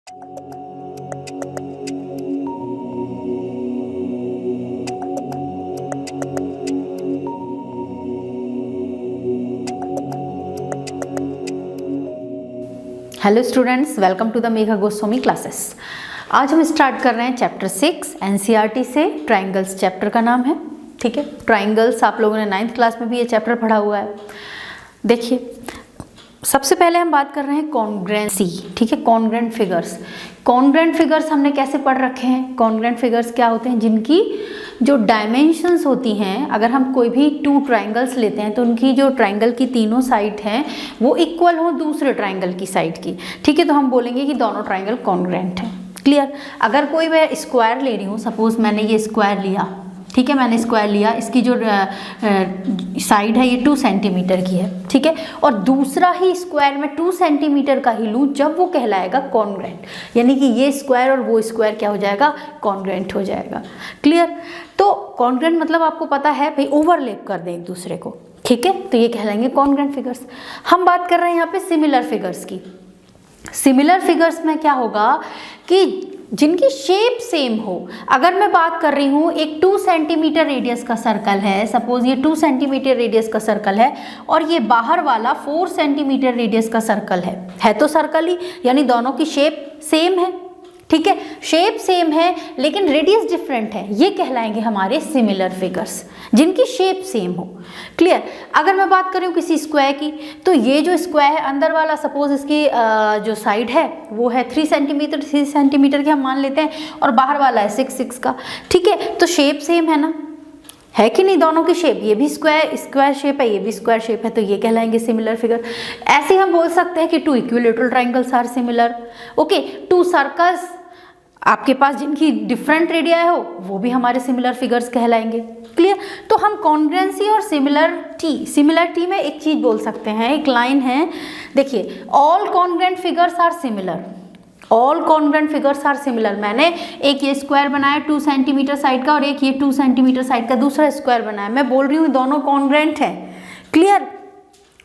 Hello students, welcome to the Megha Goswami classes. आज हम start कर रहे हैं चैप्टर 6 एनसीईआरटी से। ट्राइंगल्स चैप्टर का नाम है, ठीक है। ट्राइंगल्स आप लोगों ने 9th क्लास में भी ये चैप्टर पढ़ा हुआ है। देखिए, सबसे पहले हम बात कर रहे हैं कॉन्ग्रुएंसी, ठीक है। कॉन्ग्रुएंट फिगर्स, कॉन्ग्रुएंट फिगर्स हमने कैसे पढ़ रखे हैं। कॉन्ग्रुएंट फिगर्स क्या होते हैं? जिनकी जो डायमेंशंस होती हैं, अगर हम कोई भी 2 ट्राइंगल्स लेते हैं तो उनकी जो ट्राइंगल की तीनों साइड हैं वो इक्वल हो दूसरे ट्राइंगल की साइड की, ठीक है। तो हम बोलेंगे कि दोनों ट्राइंगल कॉन्ग्रुएंट हैं। क्लियर। अगर कोई मैं स्क्वायर ले रही हूँ, सपोज मैंने ये स्क्वायर लिया, ठीक है, मैंने स्क्वायर लिया, इसकी जो साइड है ये 2 सेंटीमीटर की है, ठीक है, और दूसरा ही स्क्वायर मैं 2 सेंटीमीटर का ही लूँ, जब वो कहलाएगा कॉन्ग्रुएंट, यानी कि ये स्क्वायर और वो स्क्वायर क्या हो जाएगा? कॉन्ग्रुएंट हो जाएगा। क्लियर। तो कॉन्ग्रुएंट मतलब आपको पता है भाई, ओवरलैप कर दें एक दूसरे को, ठीक है, तो ये कहलाएंगे कॉन्ग्रुएंट फिगर्स। हम बात कर रहे हैं यहाँ पे सिमिलर फिगर्स की। सिमिलर फिगर्स में क्या होगा कि जिनकी शेप सेम हो। अगर मैं बात कर रही हूँ, एक 2 सेंटीमीटर रेडियस का सर्कल है, सपोज ये 2 सेंटीमीटर रेडियस का सर्कल है और ये बाहर वाला 4 सेंटीमीटर रेडियस का सर्कल है तो सर्कल ही, यानी दोनों की शेप सेम है, ठीक है। शेप सेम है लेकिन रेडियस डिफरेंट है, ये कहलाएंगे हमारे सिमिलर फिगर्स, जिनकी शेप सेम हो। क्लियर। अगर मैं बात करूँ किसी स्क्वायर की, तो ये जो स्क्वायर है अंदर वाला, सपोज इसकी जो साइड है वो है 3 सेंटीमीटर की हम मान लेते हैं, और बाहर वाला है 6 का, ठीक है। तो शेप सेम है ना, है कि नहीं? दोनों की शेप, ये भी स्क्वायर शेप है, ये भी स्क्वायर शेप है, तो ये कहलाएंगे सिमिलर फिगर। ऐसे हम बोल सकते हैं कि 2 equilateral triangles are similar. Okay, 2 circles आपके पास जिनकी डिफरेंट रेडियाई हो वो भी हमारे सिमिलर फिगर्स कहलाएंगे। क्लियर। तो हम कॉन्ग्रुएंसी और सिमिलरिटी में एक चीज बोल सकते हैं, एक लाइन है, देखिए, all congruent figures are similar. All congruent figures are similar. मैंने एक ये स्क्वायर बनाया 2 सेंटीमीटर साइड का और एक ये 2 सेंटीमीटर साइड का दूसरा स्क्वायर बनाया, मैं बोल रही हूँ दोनों कॉन्ग्रुएंट हैं। क्लियर।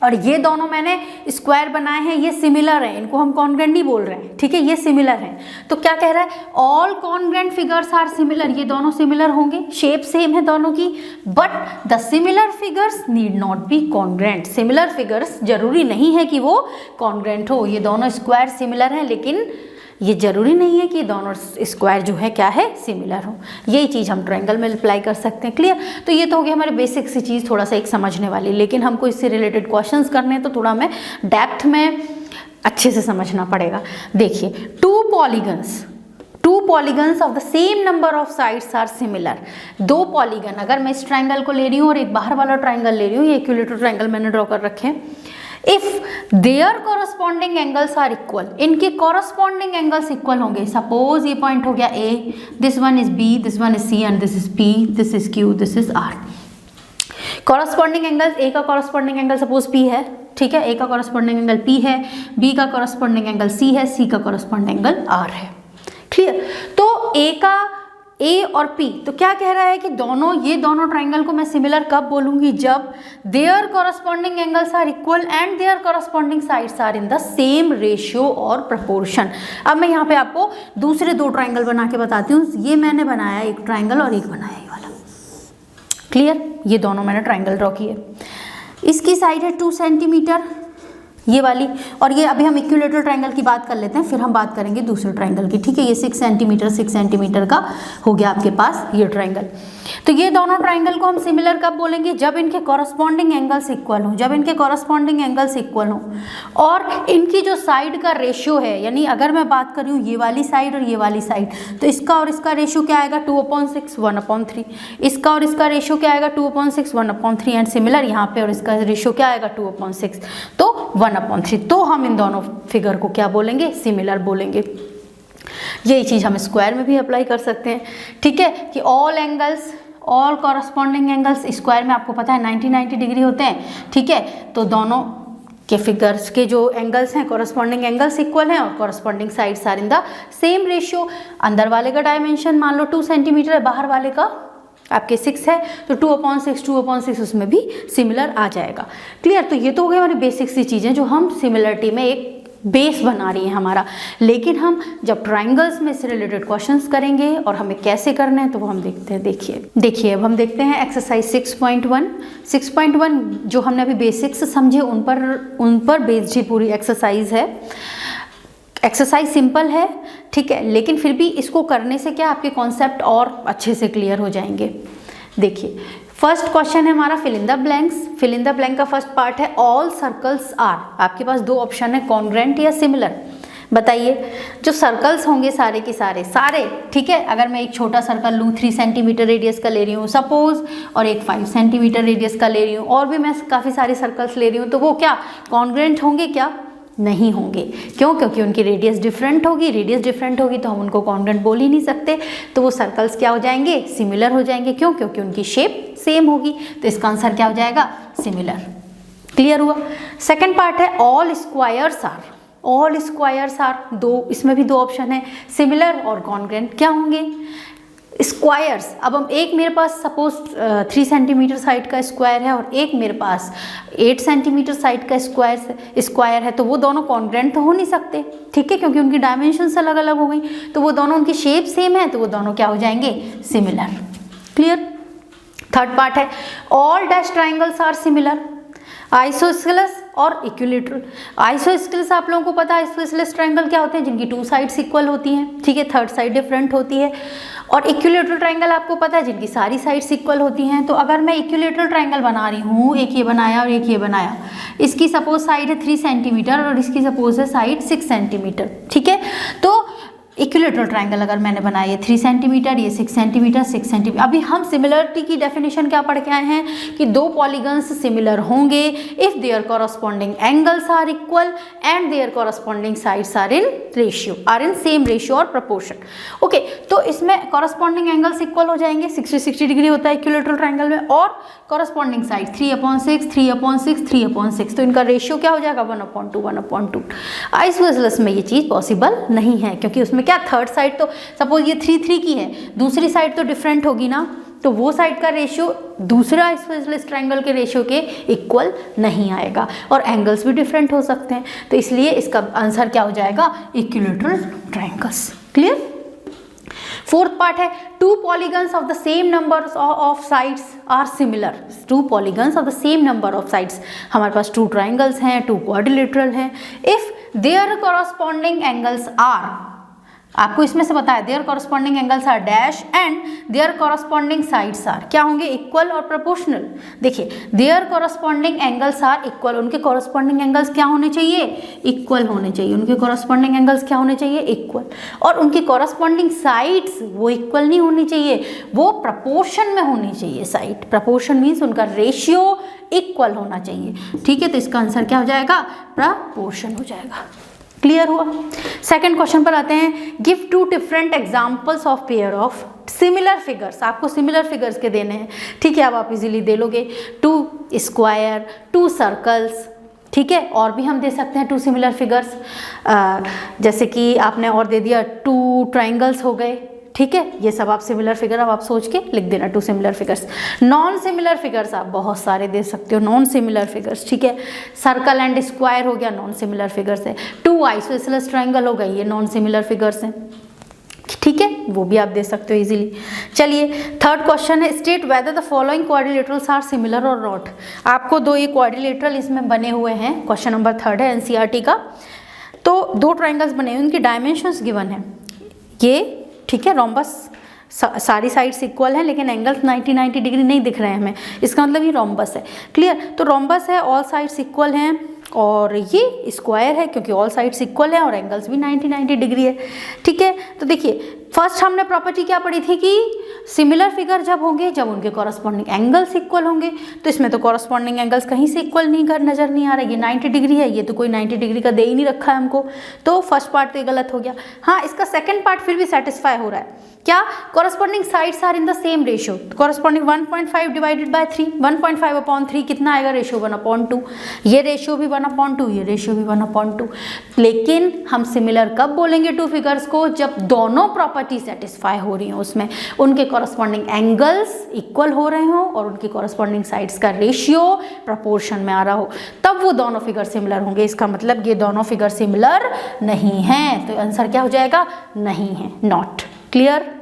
और ये दोनों मैंने स्क्वायर बनाए हैं, ये सिमिलर है, इनको हम कॉन्ग्रुएंट नहीं बोल रहे हैं, ठीक है, ये सिमिलर है। तो क्या कह रहा है? All congruent figures are similar, ये दोनों सिमिलर होंगे, शेप सेम है दोनों की, but the similar figures need not be congruent. Similar figures जरूरी नहीं है कि वो कॉन्ग्रुएंट हो। ये दोनों स्क्वायर सिमिलर हैं, लेकिन ये जरूरी नहीं है कि दोनों स्क्वायर जो है क्या है? सिमिलर हो। यही चीज़ हम ट्रायंगल में अप्लाई कर सकते हैं। क्लियर। तो ये तो हो गया हमारे बेसिक सी चीज़, थोड़ा सा एक समझने वाली, लेकिन हमको इससे रिलेटेड क्वेश्चंस करने हैं तो थोड़ा हमें डेप्थ में अच्छे से समझना पड़ेगा। देखिए, 2 polygons of the same number of sides are similar. 2 polygon, अगर मैं इस ट्राइंगल को ले रही हूँ और एक बाहर वाला ट्राइंगल ले रही हूँ, ये इक्विलैटरल ट्राइंगल मैंने ड्रॉ कर रखे हैं। If their corresponding angles are equal, इनके कॉरस्पॉन्डिंग एंगल्स इक्वल होंगे। सपोज ये पॉइंट हो गया A, this one is B, this one is C and this is P, this is Q, this is R. Corresponding angles, A का corresponding angle suppose P है, ठीक है, ए का corresponding angle P है, B का corresponding angle C है, सी का corresponding angle are है। क्लियर। तो ए और पी, तो क्या कह रहा है कि ये दोनों ट्राइंगल को मैं सिमिलर कब बोलूंगी? जब their corresponding angles are equal and their corresponding sides are in the same ratio और प्रपोर्शन। अब मैं यहाँ पे आपको दूसरे 2 ट्राइंगल बना के बताती हूँ। ये मैंने बनाया एक ट्राइंगल और एक बनाया ये वाला। क्लियर। ये दोनों मैंने ट्राइंगल ड्रॉ किए। इसकी साइड है 2 सेंटीमीटर, ये वाली, और ये अभी हम इक्विलैटरल ट्राइंगल की बात कर लेते हैं, फिर हम बात करेंगे दूसरे ट्राइंगल की, ठीक है। ये 6 सेंटीमीटर का हो गया आपके पास ये ट्राइंगल। तो ये दोनों ट्राइंगल को हम सिमिलर कब बोलेंगे? जब इनके कॉरस्पॉन्डिंग एंगल्स इक्वल हो, जब इनके कॉरस्पॉन्डिंग एंगल्स इक्वल हो और इनकी जो साइड का रेशियो है, यानी अगर मैं बात कर रही हूँ ये वाली साइड और ये वाली साइड, तो इसका और इसका रेशियो क्या आएगा? 2/6, 1/3। इसका और इसका रेशियो क्या आएगा? 2/6, 1/3। एंड सिमिलर यहाँ पे और इसका रेशियो क्या आएगा? 2/6, तो 1/3। तो हम इन दोनों फिगर को क्या बोलेंगे? सिमिलर बोलेंगे। यही चीज़ हम स्क्वायर में भी अप्लाई कर सकते हैं, ठीक है, कि ऑल कॉरस्पॉन्डिंग एंगल्स, स्क्वायर में आपको पता है 90 डिग्री होते हैं, ठीक है। तो दोनों के फिगर्स के जो एंगल्स हैं, कॉरस्पॉन्डिंग एंगल्स इक्वल हैं और corresponding sides are in the same ratio. अंदर वाले का डायमेंशन मान लो 2 सेंटीमीटर है, बाहर वाले का आपके 6 है, तो 2/6 उसमें भी सिमिलर आ जाएगा। क्लियर। तो ये तो हो गई हमारी बेसिक सी चीज़ें जो हम सिमिलरिटी में एक बेस बना रही है हमारा। लेकिन हम जब ट्राइंगल्स में से रिलेटेड क्वेश्चंस करेंगे और हमें कैसे करना है तो वो हम देखते हैं। देखिए अब हम देखते हैं एक्सरसाइज 6.1 जो हमने अभी बेसिक्स समझे उन पर बेस्ड ही पूरी एक्सरसाइज है। एक्सरसाइज सिंपल है, ठीक है, लेकिन फिर भी इसको करने से क्या आपके कॉन्सेप्ट और अच्छे से क्लियर हो जाएंगे। देखिए फर्स्ट क्वेश्चन है हमारा fill in the blanks. Fill in the blank का फर्स्ट पार्ट है ऑल सर्कल्स आर। आपके पास दो ऑप्शन है, कॉन्ग्रेंट या सिमिलर। बताइए जो सर्कल्स होंगे सारे के सारे, ठीक है, अगर मैं एक छोटा सर्कल लूँ 3 सेंटीमीटर रेडियस का ले रही हूँ सपोज, और एक 5 सेंटीमीटर रेडियस का ले रही हूँ, और भी मैं काफ़ी सारे सर्कल्स ले रही हूँ, तो वो क्या कॉन्ग्रेंट होंगे? क्या नहीं होंगे। क्यों? क्योंकि उनकी रेडियस डिफरेंट होगी तो हम उनको कॉन्ग्रेंट बोल ही नहीं सकते। तो वो सर्कल्स क्या हो जाएंगे? सिमिलर हो जाएंगे। क्यों? क्योंकि उनकी शेप सेम होगी। तो इसका आंसर क्या हो जाएगा? सिमिलर। क्लियर हुआ? सेकंड पार्ट है all squares are. All squares are, दो, इसमें भी दो ऑप्शन है, सिमिलर और कॉन्ग्रेंट। क्या होंगे? स्क्वायर्स, अब हम एक मेरे पास सपोज 3 सेंटीमीटर साइड का स्क्वायर है और एक मेरे पास 8 सेंटीमीटर साइड का स्क्वायर है, तो वो दोनों कॉन्ग्रेंट तो हो नहीं सकते, ठीक है, क्योंकि उनकी डायमेंशंस अलग अलग हो गई। तो वो दोनों, उनकी शेप सेम है तो वो दोनों क्या हो जाएंगे? सिमिलर। क्लियर? थर्ड पार्ट है all dash triangles are similar. Isosceles और इक्विलेटरल। आइसोस्केलस आप लोगों को पता है, आइसोस्केलस ट्रायंगल क्या होते हैं? जिनकी 2 साइड्स इक्वल होती हैं, ठीक है, थर्ड साइड डिफरेंट होती है। और इक्विलेटरल ट्रायंगल आपको पता है जिनकी सारी साइड्स इक्वल होती हैं। तो अगर मैं इक्विलेटरल ट्रायंगल बना रही हूँ, एक ये बनाया और एक ये बनाया, इसकी सपोज साइड है 3 सेंटीमीटर और इसकी सपोज है साइड 6 सेंटीमीटर, ठीक है। तो इक्विलेटरल ट्रायंगल अगर मैंने बनाया 3 सेंटीमीटर, ये 6 सेंटीमीटर, 6 सेंटीमीटर। अभी हम सिमिलरिटी की डेफिनेशन क्या पढ़ के आए हैं कि दो पॉलीगन्स सिमिलर होंगे if their corresponding angles are equal and their corresponding sides are in same ratio और प्रोपोर्शन। ओके, तो इसमें कॉरस्पॉन्डिंग एंगल्स इक्वल हो जाएंगे, 60 डिग्री होता है इक्विलेटरल ट्रायंगल में, और कॉरस्पॉन्डिंग साइड 3/6, 3/6, 3/6, तो इनका रेशियो क्या हो जाएगा? 1/2, 1/2। आइसोसेलेस में ये चीज़ पॉसिबल नहीं है, क्योंकि उसमें क्या थर्ड साइड, तो सपोज ये 3 की है, दूसरी साइड तो डिफरेंट होगी ना, तो वो साइड का रेशियो दूसरे आइसोसेलेस ट्रायंगल के रेशियो के इक्वल नहीं आएगा, और एंगल्स भी डिफरेंट हो सकते हैं। तो इसलिए इसका आंसर क्या हो जाएगा? Equilateral triangles. Clear? Fourth part है two polygons of the same number of sides are similar. Two polygons of the same number of sides, हमारे पास 2 ट्रायंगल्स हैं, 2 क्वाड्रिलेटरल हैं। If their corresponding angles are, आपको इसमें से बताया their corresponding angles are dash and their corresponding sides are क्या होंगे? इक्वल और प्रोपोर्शनल। देखिए their corresponding angles are equal, उनके कॉरस्पॉन्डिंग एंगल्स क्या होने चाहिए? इक्वल होने चाहिए। उनके कॉरस्पॉन्डिंग एंगल्स क्या होने चाहिए? इक्वल। और उनकी कॉरस्पॉन्डिंग साइड्स वो इक्वल नहीं होनी चाहिए, वो प्रपोर्शन में होनी चाहिए। साइड प्रपोर्शन मीन्स उनका रेशियो इक्वल होना चाहिए, ठीक है। तो इसका आंसर क्या हो जाएगा? प्रपोर्शन हो जाएगा। क्लियर हुआ? सेकंड क्वेश्चन पर आते हैं। Give 2 different examples of pair of similar figures. आपको सिमिलर फिगर्स के देने हैं, ठीक है, अब आप इजीली दे लोगे। 2 स्क्वायर, 2 सर्कल्स, ठीक है, और भी हम दे सकते हैं 2 सिमिलर फिगर्स, जैसे कि आपने और दे दिया 2 ट्राइंगल्स हो गए, ठीक है। ये सब आप सिमिलर फिगर अब आप सोच के लिख देना 2 similar figures. Non similar figures आप बहुत सारे दे सकते हो, नॉन सिमिलर फिगर्स, ठीक है। सर्कल एंड स्क्वायर हो गया, नॉन सिमिलर फिगर्स है। 2 आइसोसेलेस ट्रायंगल हो गई, ये नॉन सिमिलर फिगर्स हैं, ठीक है, वो भी आप दे सकते हो इजीली। चलिए थर्ड क्वेश्चन है state whether the following quadrilaterals are similar और नॉट। आपको 2 ये क्वाड्रिलेटरल इसमें बने हुए हैं, क्वेश्चन नंबर 3 है एनसीईआरटी का। तो 2 ट्रायंगल्स बने हुए, उनकी डायमेंशंस गिवन है, ये ठीक है, रोम्बस सारी साइड्स इक्वल हैं लेकिन एंगल्स 90 डिग्री नहीं दिख रहे हैं हमें, इसका मतलब ये रोम्बस है। क्लियर? तो रोम्बस है, ऑल साइड्स इक्वल हैं, और ये स्क्वायर है क्योंकि ऑल साइड्स इक्वल है और एंगल्स भी 90 डिग्री है, ठीक है। तो देखिए फर्स्ट हमने प्रॉपर्टी क्या पढ़ी थी कि सिमिलर फिगर जब होंगे जब उनके कॉरस्पॉन्डिंग एंगल्स इक्वल होंगे। तो इसमें तो कॉरस्पॉन्डिंग एंगल्स कहीं से इक्वल नहीं नजर नहीं आ रहा है, ये 90 डिग्री है, ये तो कोई 90 डिग्री का दे ही नहीं रखा है हमको, तो फर्स्ट पार्ट तो ये गलत हो गया। हाँ, इसका सेकंड पार्ट फिर भी सेटिस्फाई हो रहा है, क्या? Corresponding sides are in the same ratio. Corresponding 1.5 divided by 3, 1.5/3 कितना आएगा? रेशियो 1/2। ये रेशियो भी 1/2, ये रेशियो भी 1/2। लेकिन हम सिमिलर कब बोलेंगे 2 फिगर्स को? जब दोनों प्रॉपर्टी प्रॉपर्टी सेटिस्फाई हो रही हो, उसमें उनके कॉरस्पॉन्डिंग एंगल्स इक्वल हो रहे हो और उनकी कॉरस्पॉन्डिंग साइड्स का रेशियो प्रोपोर्शन में आ रहा हो, तब वो दोनों फिगर सिमिलर होंगे। इसका मतलब ये दोनों फिगर सिमिलर नहीं हैं, तो आंसर क्या हो जाएगा, नहीं है, नॉट। क्लियर।